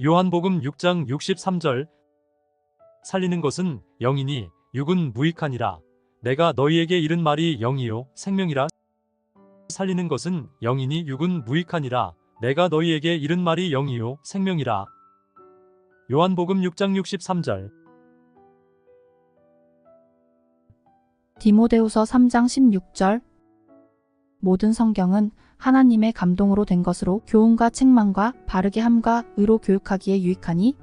요한복음 6장 63절 살리는 것은 영이니 육은 무익하니라. 내가 너희에게 이른 말이 영이요 생명이라. 살리는 것은 영이니 육은 무익하니라. 내가 너희에게 이른 말이 영이요 생명이라. 요한복음 6장 63절 디모데후서 3장 16절 모든 성경은 하나님의 감동으로 된 것으로 교훈과 책망과 바르게 함과 의로 교육하기에 유익하니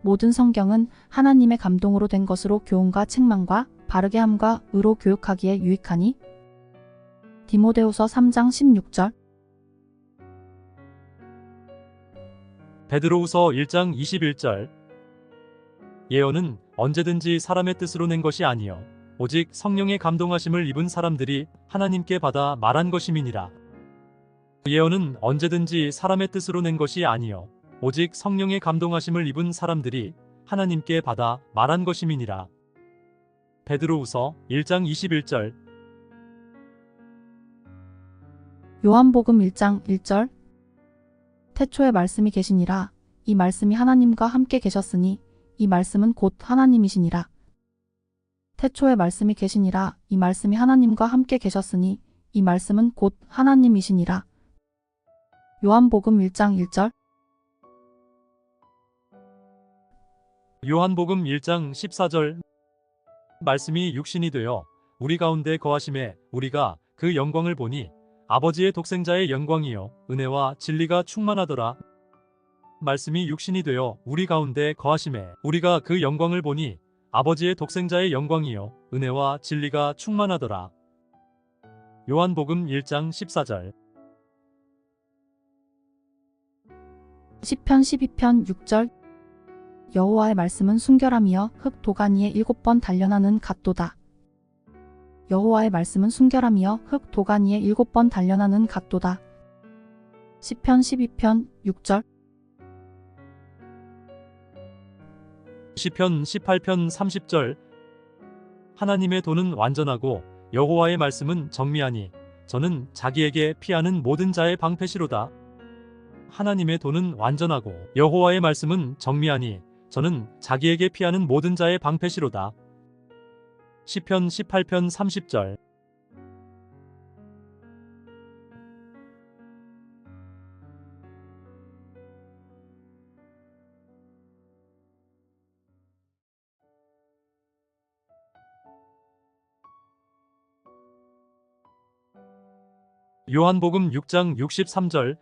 모든 성경은 하나님의 감동으로 된 것으로 교훈과 책망과 바르게 함과 의로 교육하기에 유익하니 디모데후서 3장 16절 베드로후서 1장 21절 예언은 언제든지 사람의 뜻으로 낸 것이 아니요 오직 성령의 감동하심을 입은 사람들이 하나님께 받아 말한 것임이니라. 예언은 언제든지 사람의 뜻으로 낸 것이 아니요 오직 성령의 감동하심을 입은 사람들이 하나님께 받아 말한 것임이니라. 베드로후서 1장 21절 요한복음 1장 1절 태초에 말씀이 계시니라. 이 말씀이 하나님과 함께 계셨으니 이 말씀은 곧 하나님이시니라. 태초에 말씀이 계시니라. 이 말씀이 하나님과 함께 계셨으니 이 말씀은 곧 하나님이시니라. 요한복음 1장 1절 요한복음 1장 14절 말씀이 육신이 되어 우리 가운데 거하심에 우리가 그 영광을 보니 아버지의 독생자의 영광이요 은혜와 진리가 충만하더라. 말씀이 육신이 되어 우리 가운데 거하심에 우리가 그 영광을 보니 아버지의 독생자의 영광이요 은혜와 진리가 충만하더라. 요한복음 1장 14절 시편 12편 6절 여호와의 말씀은 순결함이여 흙 도가니에 7번 단련하는 갓도다. 여호와의 말씀은 순결함이여 흙 도가니에 7번 단련하는 갓도다. 시편 12편 6절 시편 18편 30절 하나님의 도는 완전하고 여호와의 말씀은 정미하니 저는 자기에게 피하는 모든 자의 방패시로다. 하나님의 도는 완전하고 여호와의 말씀은 정미하니 저는 자기에게 피하는 모든 자의 방패시로다. 시편 18편 30절 요한복음 6장 63절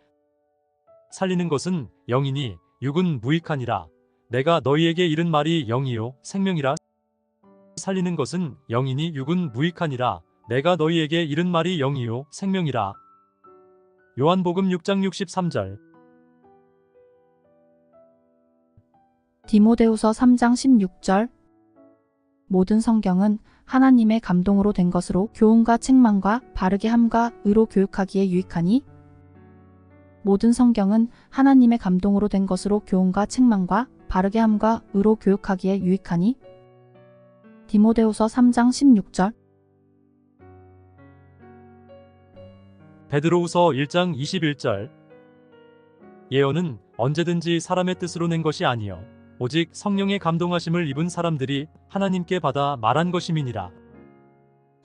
살리는 것은 영이니 육은 무익하니라. 내가 너희에게 이른 말이 영이요 생명이라. 살리는 것은 영이니 육은 무익하니라. 내가 너희에게 이른 말이 영이요 생명이라. 요한복음 6장 63절 디모데후서 3장 16절 모든 성경은 하나님의 감동으로 된 것으로 교훈과 책망과 바르게 함과 의로 교육하기에 유익하니 모든 성경은 하나님의 감동으로 된 것으로 교훈과 책망과 바르게 함과 의로 교육하기에 유익하니 디모데후서 3장 16절 베드로후서 1장 21절 예언은 언제든지 사람의 뜻으로 낸 것이 아니요 오직 성령의 감동하심을 입은 사람들이 하나님께 받아 말한 것임이니라.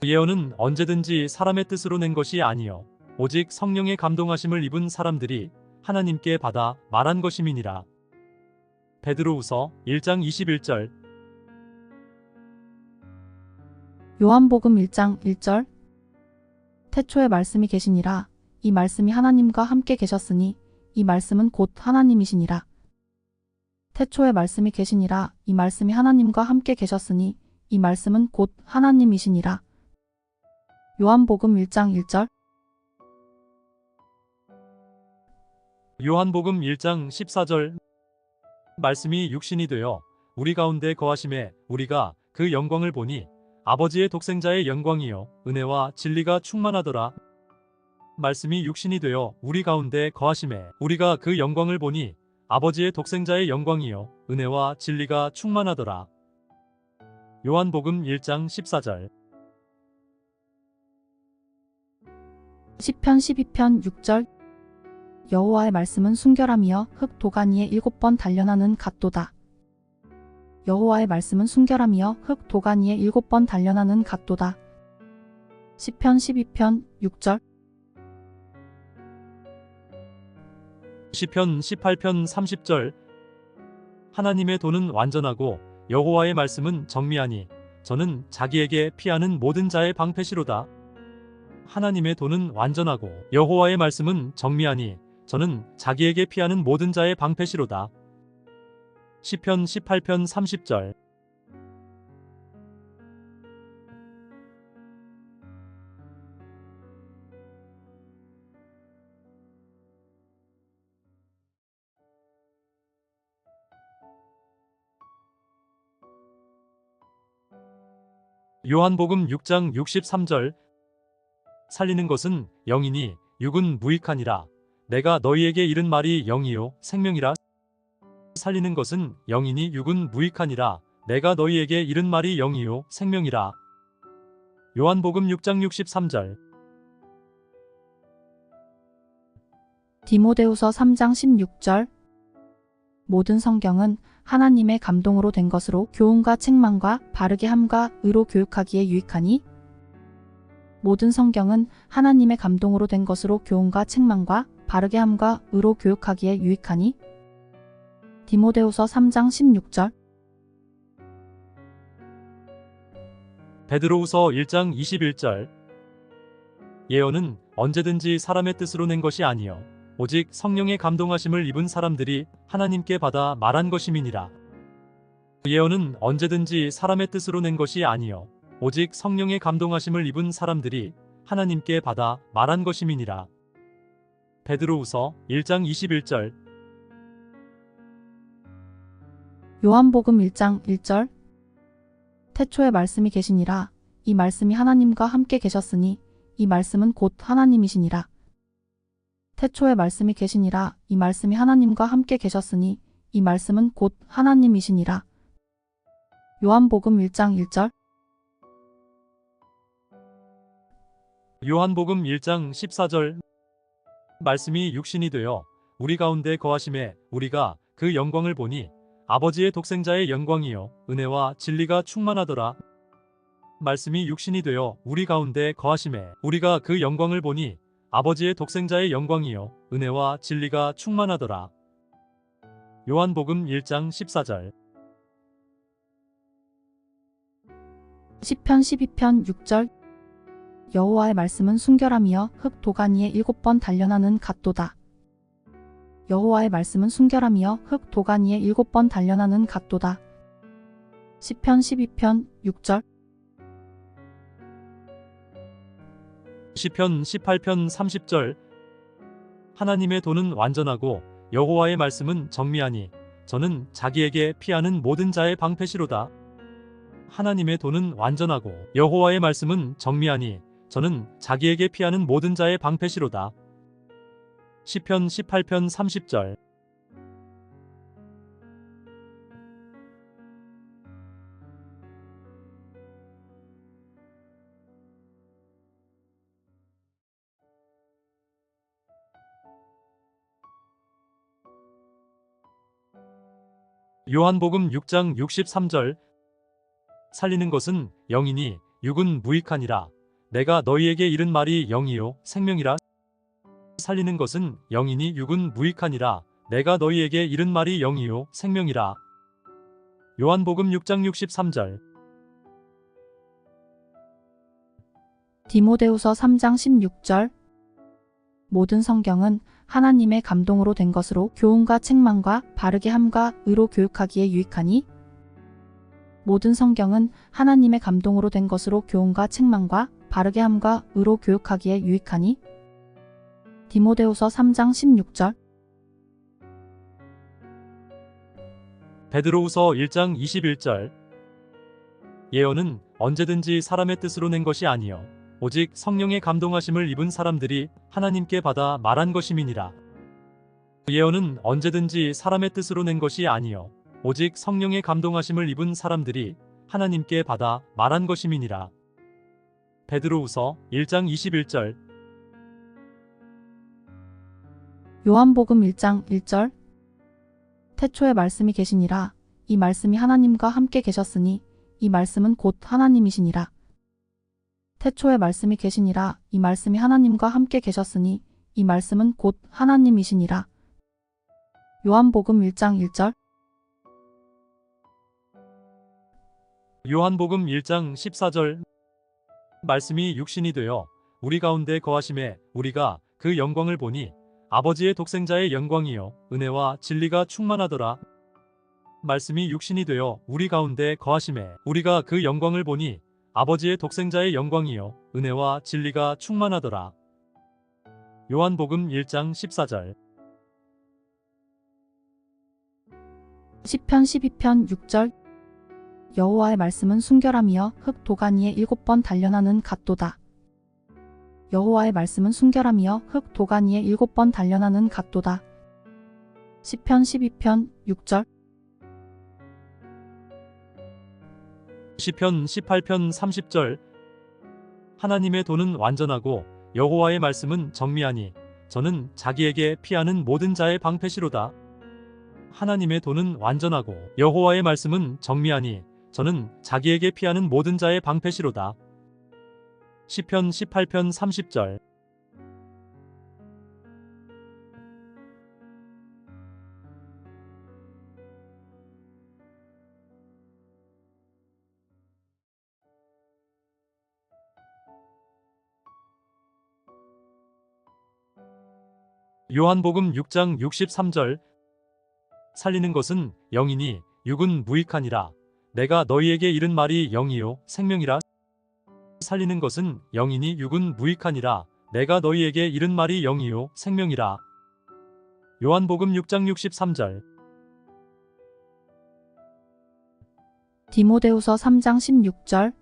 예언은 언제든지 사람의 뜻으로 낸 것이 아니요 오직 성령의 감동하심을 입은 사람들이 하나님께 받아 말한 것임이니라. 베드로후서 1장 21절 요한복음 1장 1절 태초에 말씀이 계시니라. 이 말씀이 하나님과 함께 계셨으니 이 말씀은 곧 하나님이시니라. 태초에 말씀이 계시니라. 이 말씀이 하나님과 함께 계셨으니 이 말씀은 곧 하나님이시니라. 요한복음 1장 1절 요한복음 1장 14절 말씀이 육신이 되어 우리 가운데 거하심에 우리가 그 영광을 보니 아버지의 독생자의 영광이요 은혜와 진리가 충만하더라. 말씀이 육신이 되어 우리 가운데 거하심에 우리가 그 영광을 보니 아버지의 독생자의 영광이요 은혜와 진리가 충만하더라. 요한복음 1장 14절 시편 12편 6절 여호와의 말씀은 순결함이여 흙 도가니에 7번 단련하는 갓도다. 여호와의 말씀은 순결함이여 흙 도가니에 7번 단련하는 갓도다. 시편 12편 6절. 시편 18편 30절. 하나님의 도는 완전하고 여호와의 말씀은 정미하니 저는 자기에게 피하는 모든 자의 방패시로다. 하나님의 도는 완전하고 여호와의 말씀은 정미하니 저는 자기에게 피하는 모든 자의 방패시로다. 시편 18편 30절. 요한복음 6장 63절. 살리는 것은 영이니 육은 무익하니라. 내가 너희에게 이른 말이 영이요 생명이라. 살리는 것은 영이니 육은 무익하니라. 내가 너희에게 이른 말이 영이요 생명이라. 요한복음 6장 63절. 디모데후서 3장 16절. 모든 성경은 하나님의 감동으로 된 것으로 교훈과 책망과 바르게 함과 의로 교육하기에 유익하니. 모든 성경은 하나님의 감동으로 된 것으로 교훈과 책망과 바르게 함과 의로 교육하기에 유익하니. 디모데후서 3장 16절. 베드로후서 1장 21절. 예언은 언제든지 사람의 뜻으로 낸 것이 아니요 오직 성령의 감동하심을 입은 사람들이 하나님께 받아 말한 것임이니라. 예언은 언제든지 사람의 뜻으로 낸 것이 아니요 오직 성령의 감동하심을 입은 사람들이 하나님께 받아 말한 것임이니라. 베드로후서 1장 21절. 요한복음 1장 1절. 태초에 말씀이 계시니라. 이 말씀이 하나님과 함께 계셨으니 이 말씀은 곧 하나님이시니라. 태초에 말씀이 계시니라. 이 말씀이 하나님과 함께 계셨으니 이 말씀은 곧 하나님이시니라. 요한복음 1장 1절. 요한복음 1장 14절. 말씀이 육신이 되어 우리 가운데 거하심에 우리가 그 영광을 보니 아버지의 독생자의 영광이요 은혜와 진리가 충만하더라. 말씀이 육신이 되어 우리 가운데 거하심에 우리가 그 영광을 보니 아버지의 독생자의 영광이요 은혜와 진리가 충만하더라. 요한복음 1장 14절. 시편 12편 6절. 여호와의 말씀은 순결함이여 흙 도가니에 7번 단련하는 갓도다. 여호와의 말씀은 순결함이여 흙 도가니에 7번 단련하는 갓도다. 시편 12편 6절. 시편 18편 30절. 하나님의 도는 완전하고 여호와의 말씀은 정미하니 저는 자기에게 피하는 모든 자의 방패시로다. 하나님의 도는 완전하고 여호와의 말씀은 정미하니 저는 자기에게 피하는 모든 자의 방패시로다. 시편 18편 30절. 요한복음 6장 63절. 살리는 것은 영이니 육은 무익하니라. 내가 너희에게 이른 말이 영이요 생명이라. 살리는 것은 영이니 육은 무익하니라. 내가 너희에게 이른 말이 영이요 생명이라. 요한복음 6장 63절. 디모데후서 3장 16절. 모든 성경은 하나님의 감동으로 된 것으로 교훈과 책망과 바르게 함과 의로 교육하기에 유익하니. 모든 성경은 하나님의 감동으로 된 것으로 교훈과 책망과 바르게 함과 의로 교육하기에 유익하니. 디모데후서 3장 16절. 베드로후서 1장 21절. 예언은 언제든지 사람의 뜻으로 낸 것이 아니요 오직 성령의 감동하심을 입은 사람들이 하나님께 받아 말한 것임이니라. 예언은 언제든지 사람의 뜻으로 낸 것이 아니요 오직 성령의 감동하심을 입은 사람들이 하나님께 받아 말한 것임이니라. 베드로후서 1장 21절. 요한복음 1장 1절 태초에 말씀이 계시니라. 이 말씀이 하나님과 함께 계셨으니 이 말씀은 곧 하나님이시니라. 태초에 말씀이 계시니라. 이 말씀이 하나님과 함께 계셨으니 이 말씀은 곧 하나님이시니라. 요한복음 1장 1절 요한복음 1장 14절 말씀이 육신이 되어 우리 가운데 거하심에 우리가 그 영광을 보니 아버지의 독생자의 영광이요 은혜와 진리가 충만하더라. 말씀이 육신이 되어 우리 가운데 거하심에 우리가 그 영광을 보니 아버지의 독생자의 영광이요 은혜와 진리가 충만하더라. 요한복음 1장 14절 시편 12편 6절 여호와의 말씀은 순결함이여 흙 도간 위에 7번 단련하는 갓도다. 여호와의 말씀은 순결함이여 흙 도간 위에 7번 단련하는 갓도다. 시편 12편 6절 시편 18편 30절 하나님의 도는 완전하고 여호와의 말씀은 정미하니 저는 자기에게 피하는 모든 자의 방패시로다. 하나님의 도는 완전하고 여호와의 말씀은 정미하니 저는 자기에게 피하는 모든 자의 방패시로다. 시편 18편 30절 요한복음 6장 63절 살리는 것은 영이니 육은 무익하니라. 내가 너희에게 이른 말이 영이요 생명이라. 살리는 것은 영이니 육은 무익하니라. 내가 너희에게 이른 말이 영이요 생명이라. 요한복음 6장 63절 디모데후서 3장 16절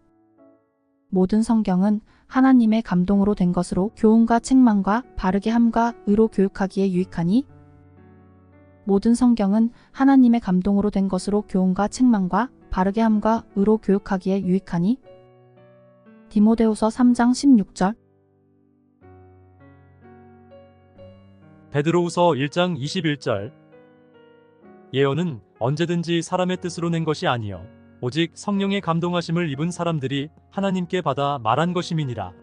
모든 성경은 하나님의 감동으로 된 것으로 교훈과 책망과 바르게 함과 의로 교육하기에 유익하니 모든 성경은 하나님의 감동으로 된 것으로 교훈과 책망과 바르게 함과 의로 교육하기에 유익하니 디모데후서 3장 16절 베드로후서 1장 21절 예언은 언제든지 사람의 뜻으로 낸 것이 아니요 오직 성령의 감동하심을 입은 사람들이 하나님께 받아 말한 것임이니라.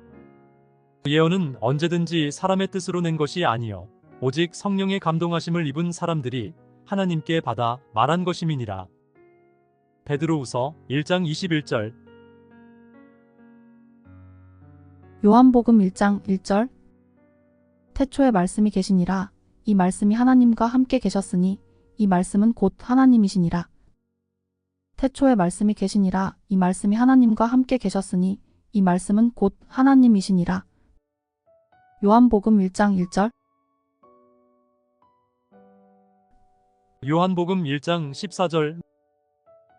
예언은 언제든지 사람의 뜻으로 낸 것이 아니요 오직 성령의 감동하심을 입은 사람들이 하나님께 받아 말한 것임이니라. 베드로후서 1장 21절 요한복음 1장 1절 태초에 말씀이 계시니라. 이 말씀이 하나님과 함께 계셨으니 이 말씀은 곧 하나님이시니라. 태초에 말씀이 계시니라. 이 말씀이 하나님과 함께 계셨으니 이 말씀은 곧 하나님이시니라. 요한복음 1장 1절 요한복음 1장 14절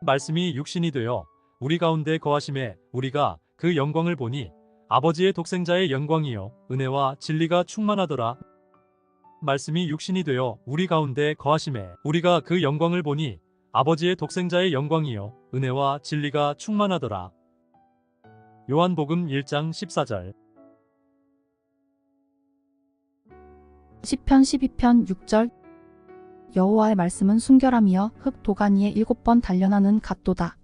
말씀이 육신이 되어 우리 가운데 거하심에 우리가 그 영광을 보니 아버지의 독생자의 영광이요 은혜와 진리가 충만하더라. 말씀이 육신이 되어 우리 가운데 거하심에 우리가 그 영광을 보니 아버지의 독생자의 영광이요 은혜와 진리가 충만하더라. 요한복음 1장 14절 시편 12편 6절 여호와의 말씀은 순결함이여 흙 도간 위에 7번 단련하는 갓도다.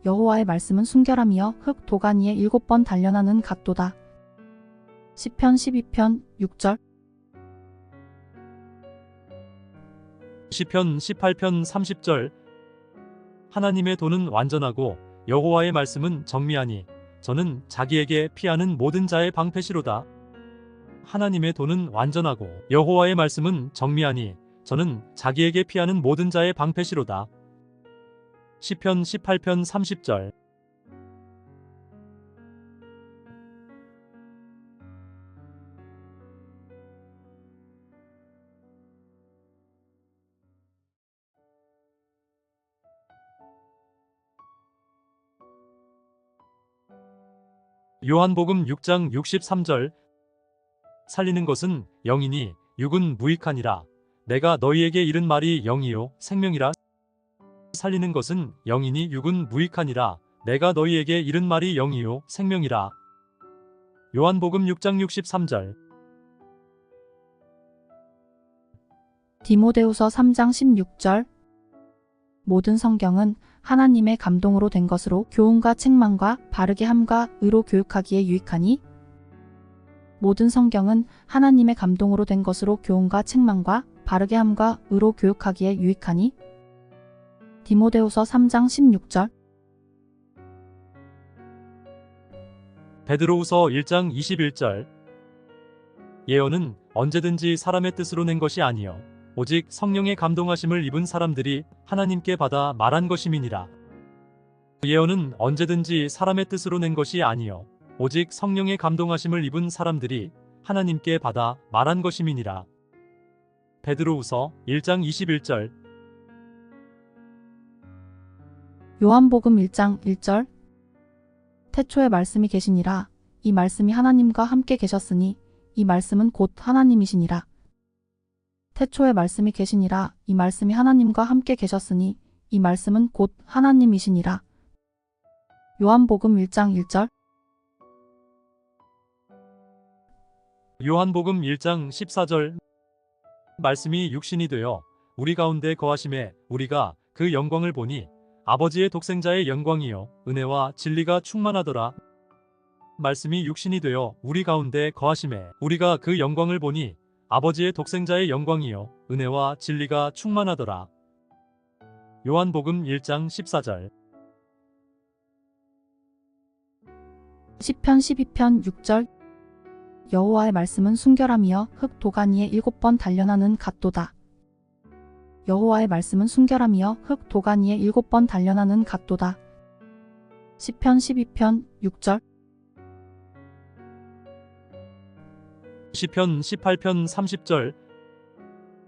여호와의 말씀은 순결함이여 흙 도간 위에 7번 단련하는 갓도다. 시편 12편 6절 시편 18편 30절 하나님의 도는 완전하고 여호와의 말씀은 정미하니 저는 자기에게 피하는 모든 자의 방패시로다. 하나님의 도는 완전하고 여호와의 말씀은 정미하니 저는 자기에게 피하는 모든 자의 방패시로다. 시편 18편 30절 요한복음 6장 63절 살리는 것은 영이니 육은 무익하니라. 내가 너희에게 이른 말이 영이요 생명이라. 살리는 것은 영이니 육은 무익하니라. 내가 너희에게 이른 말이 영이요 생명이라. 요한복음 6장 63절 디모데후서 3장 16절. 모든 성경은 하나님의 감동으로 된 것으로 교훈과 책망과 바르게 함과 의로 교육하기에 유익하니. 모든 성경은 하나님의 감동으로 된 것으로 교훈과 책망과 바르게 함과 의로 교육하기에 유익하니. 디모데후서 3장 16절. 베드로후서 1장 21절. 예언은 언제든지 사람의 뜻으로 낸 것이 아니요 오직 성령의 감동하심을 입은 사람들이 하나님께 받아 말한 것임이니라. 예언은 언제든지 사람의 뜻으로 낸 것이 아니요 오직 성령의 감동하심을 입은 사람들이 하나님께 받아 말한 것임이니라. 베드로후서 1장 21절. 요한복음 1장 1절. 태초에 말씀이 계시니라. 이 말씀이 하나님과 함께 계셨으니 이 말씀은 곧 하나님이시니라. 태초에 말씀이 계시니라. 이 말씀이 하나님과 함께 계셨으니 이 말씀은 곧 하나님이시니라. 요한복음 1장 1절. 요한복음 1장 14절. 말씀이 육신이 되어 우리 가운데 거하심에 우리가 그 영광을 보니 아버지의 독생자의 영광이요 은혜와 진리가 충만하더라. 말씀이 육신이 되어 우리 가운데 거하심에 우리가 그 영광을 보니 아버지의 독생자의 영광이요 은혜와 진리가 충만하더라. 요한복음 1장 14절. 시편 12편 6절. 여호와의 말씀은 순결함이여 흙 도가니에 7번 단련하는 갓도다. 여호와의 말씀은 순결함이여 흙 도가니에 7번 단련하는 갓도다. 시편 12편 6절. 시편 18편 30절.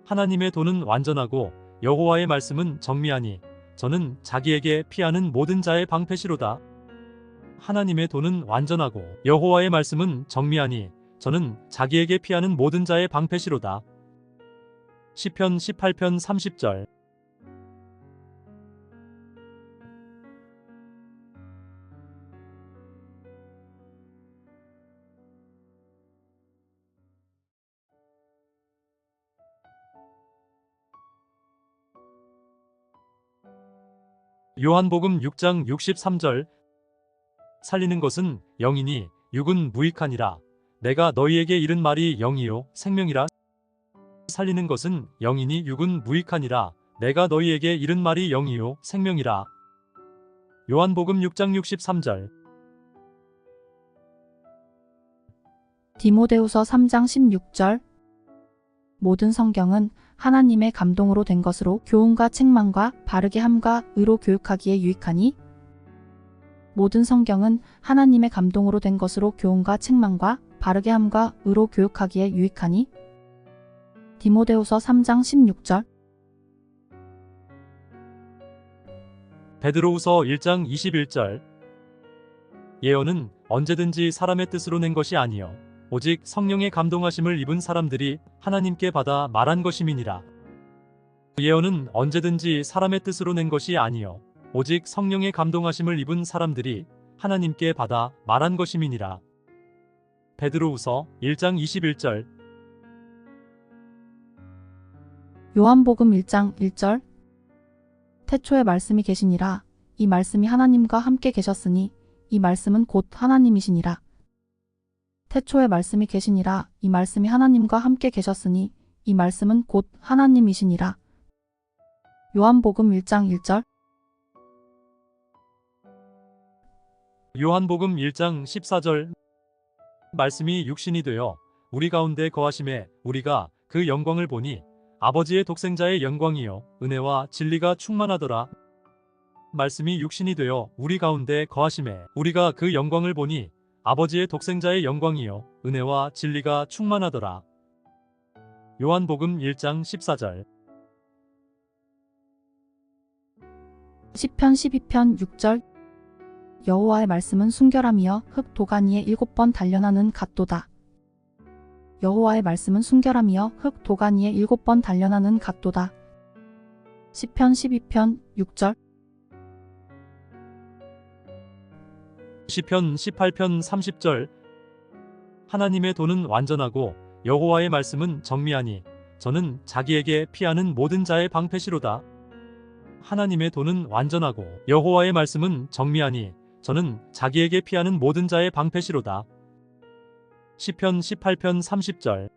하나님의 도는 완전하고 여호와의 말씀은 정미하니 저는 자기에게 피하는 모든 자의 방패시로다. 하나님의 도는 완전하고 여호와의 말씀은 정미하니 저는 자기에게 피하는 모든 자의 방패시로다. 시편 18편 30절. 요한복음 6장 63절. 살리는 것은 영이니 육은 무익하니라. 내가 너희에게 이른 말이 영이요 생명이라. 살리는 것은 영이니 육은 무익하니라. 내가 너희에게 이른 말이 영이요 생명이라. 요한복음 6장 63절. 디모데후서 3장 16절. 모든 성경은 하나님의 감동으로 된 것으로 교훈과 책망과 바르게 함과 의로 교육하기에 유익하니. 모든 성경은 하나님의 감동으로 된 것으로 교훈과 책망과 바르게 함과 의로 교육하기에 유익하니. 디모데후서 3장 16절. 베드로후서 1장 21절. 예언은 언제든지 사람의 뜻으로 낸 것이 아니요 오직 성령의 감동하심을 입은 사람들이 하나님께 받아 말한 것임이니라. 예언은 언제든지 사람의 뜻으로 낸 것이 아니요 오직 성령의 감동하심을 입은 사람들이 하나님께 받아 말한 것임이니라. 베드로후서 1장 21절. 요한복음 1장 1절. 태초에 말씀이 계시니라. 이 말씀이 하나님과 함께 계셨으니 이 말씀은 곧 하나님이시니라. 태초에 말씀이 계시니라. 이 말씀이 하나님과 함께 계셨으니 이 말씀은 곧 하나님이시니라. 요한복음 1장 1절. 요한복음 1장 14절. 말씀이 육신이 되어 우리 가운데 거하심에 우리가 그 영광을 보니 아버지의 독생자의 영광이요 은혜와 진리가 충만하더라. 말씀이 육신이 되어 우리 가운데 거하심에 우리가 그 영광을 보니 아버지의 독생자의 영광이요 은혜와 진리가 충만하더라. 요한복음 1장 14절. 시편 12편 6절. 여호와의 말씀은 순결함이여 흙 도가니에 7번 단련하는 갓도다. 여호와의 말씀은 순결함이여 흙 도가니에 7번 단련하는 갓도다. 시편 12편 6절. 시편 18편 30절. 하나님의 도는 완전하고 여호와의 말씀은 정미하니 저는 자기에게 피하는 모든 자의 방패시로다. 하나님의 도는 완전하고 여호와의 말씀은 정미하니 저는 자기에게 피하는 모든 자의 방패시로다. 시편 18편 30절.